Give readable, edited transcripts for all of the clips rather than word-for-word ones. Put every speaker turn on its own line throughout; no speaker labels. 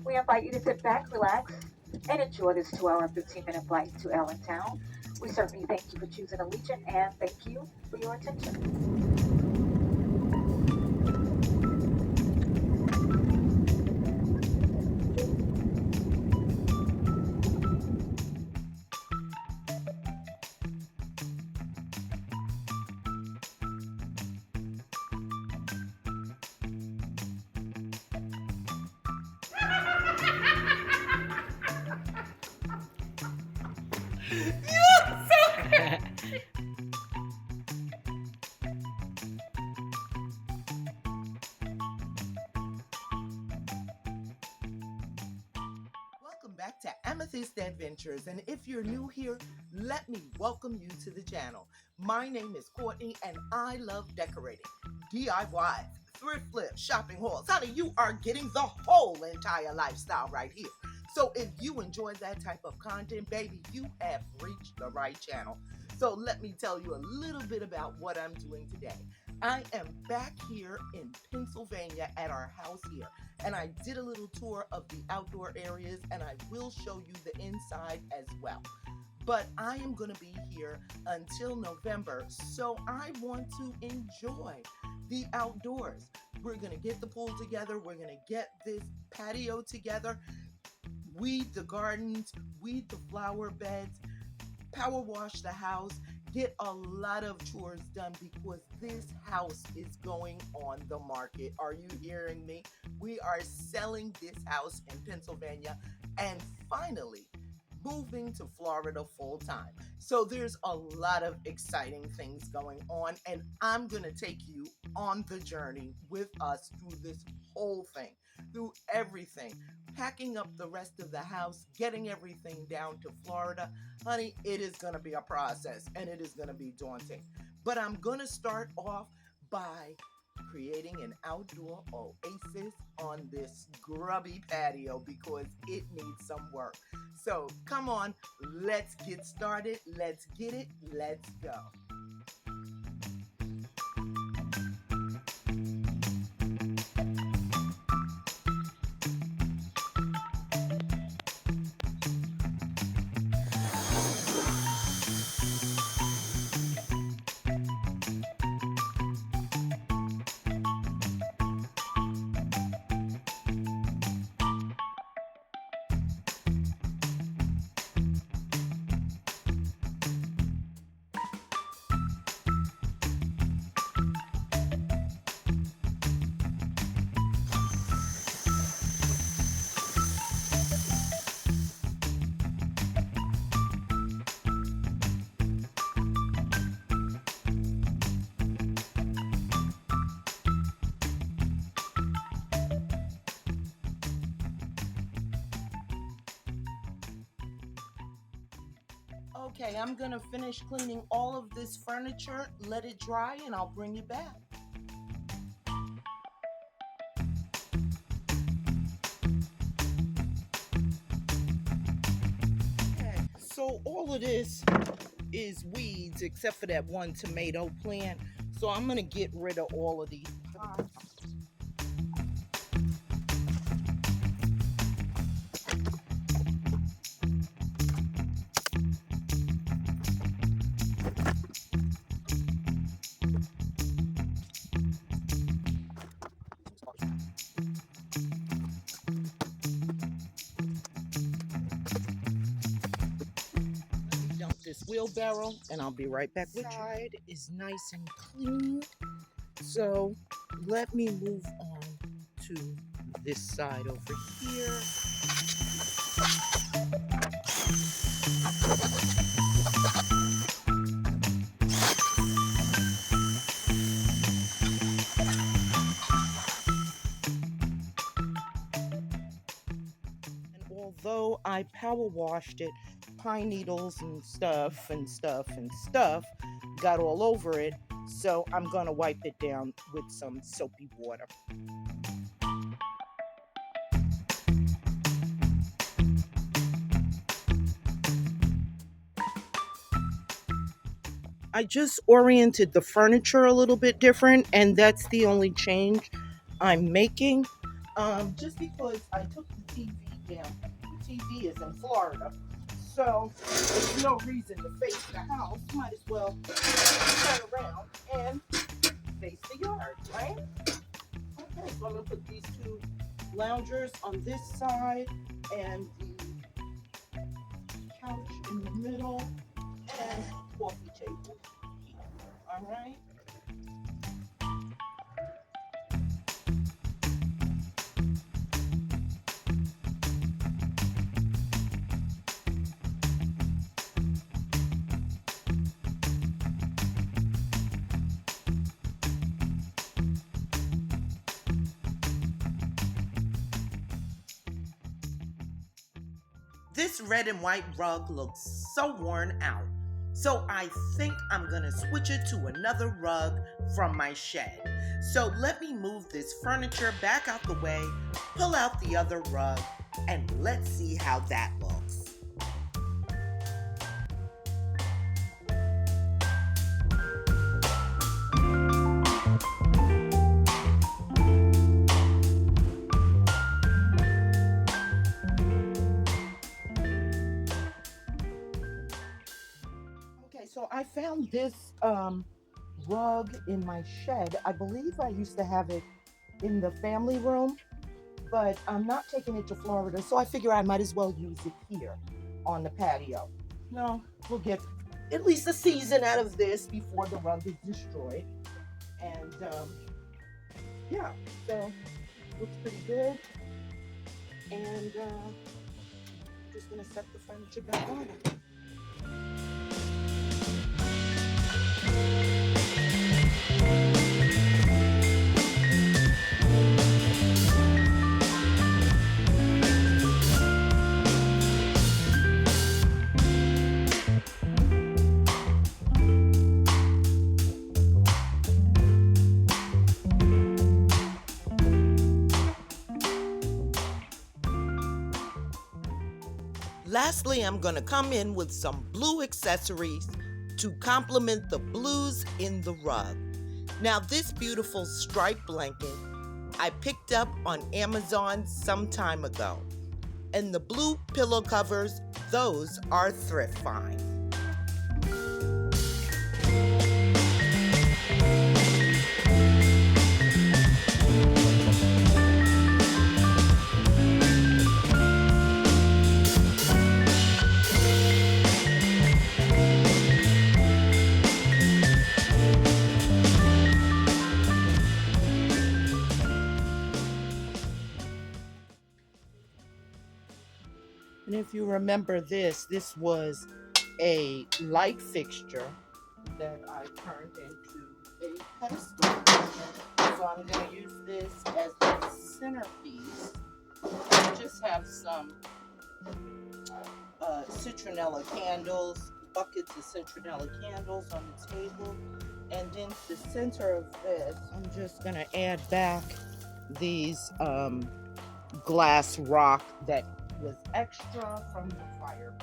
We invite you to sit back, relax, and enjoy this 2 hour and 15-minute flight to Allentown. We certainly thank you for choosing Allegiant and thank you for your attention.
Welcome back to Amethyst Adventures, and if you're new here, let me welcome you to the channel. My name is Courtney, and I love decorating, DIYs, thrift flips, shopping hauls. Honey, you are getting the whole entire lifestyle right here. So if you enjoy that type of content, baby, you have reached the right channel. So let me tell you a little bit about what I'm doing today. I am back here in Pennsylvania at our house here, and I did a little tour of the outdoor areas, and I will show you the inside as well. But I am going to be here until November, so I want to enjoy the outdoors. We're going to get the pool together. We're going to get this patio together, weed the gardens, weed the flower beds, power wash the house, get a lot of chores done because this house is going on the market. Are you hearing me? We are selling this house in Pennsylvania and finally moving to Florida full time. So there's a lot of exciting things going on, and I'm going to take you on the journey with us through this whole thing, through everything. Packing up the rest of the house, getting everything down to Florida. Honey, it is going to be a process and it is going to be daunting. But I'm going to start off by creating an outdoor oasis on this grubby patio because it needs some work. So come on, let's get started. Let's get it. Let's go. Okay, I'm gonna finish cleaning all of this furniture, let it dry, and I'll bring you back. Okay, so all of this is weeds except for that one tomato plant. So I'm gonna get rid of all of these pots. Dump this wheelbarrow and I'll be right back with you. Side is nice and clean. So let me move on to this side over here. And although I power washed it, pine needles and stuff got all over it. So I'm gonna wipe it down with some soapy water. I just oriented the furniture a little bit different, and that's the only change I'm making. Just because I took TV down. The TV is in Florida. So there's no reason to face the house. Might as well turn around and face the yard, right? Okay, so I'm gonna put these two loungers on this side and the couch in the middle and coffee table here. All right. This red and white rug looks so worn out, so I think I'm gonna switch it to another rug from my shed. So let me move this furniture back out the way, pull out the other rug, and let's see how that looks. So I found this rug in my shed. I believe I used to have it in the family room, but I'm not taking it to Florida, so I figure I might as well use it here on the patio. No, we'll get at least a season out of this before the rug is destroyed. And yeah, so looks pretty good. And just gonna set the furniture back on. Lastly, I'm going to come in with some blue accessories to complement the blues in the rug. Now, this beautiful striped blanket I picked up on Amazon some time ago. And the blue pillow covers, those are thrift finds. And if you remember this was a light fixture that I turned into a pedestal. So I'm going to use this as the centerpiece. I just have some citronella candles, buckets of citronella candles on the table. And then to the center of this, I'm just going to add back these glass rock that was extra from the fire.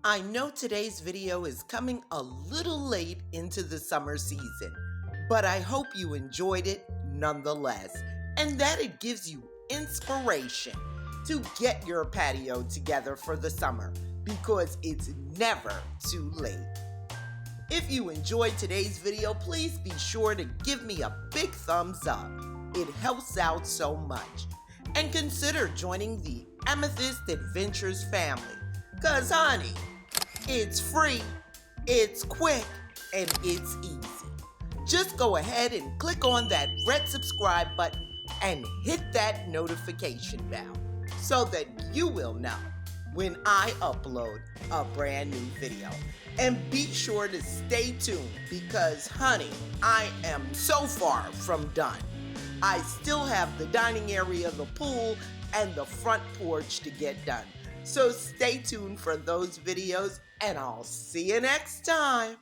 I know today's video is coming a little late into the summer season, but I hope you enjoyed it nonetheless, and that it gives you inspiration to get your patio together for the summer, because it's never too late. If you enjoyed today's video, please be sure to give me a big thumbs up. It helps out so much. And consider joining the Amethyst Adventures family. Cause honey, it's free, it's quick, and it's easy. Just go ahead and click on that red subscribe button and hit that notification bell so that you will know when I upload a brand new video. And be sure to stay tuned because, honey, I am so far from done. I still have the dining area, the pool, and the front porch to get done. So stay tuned for those videos, and I'll see you next time.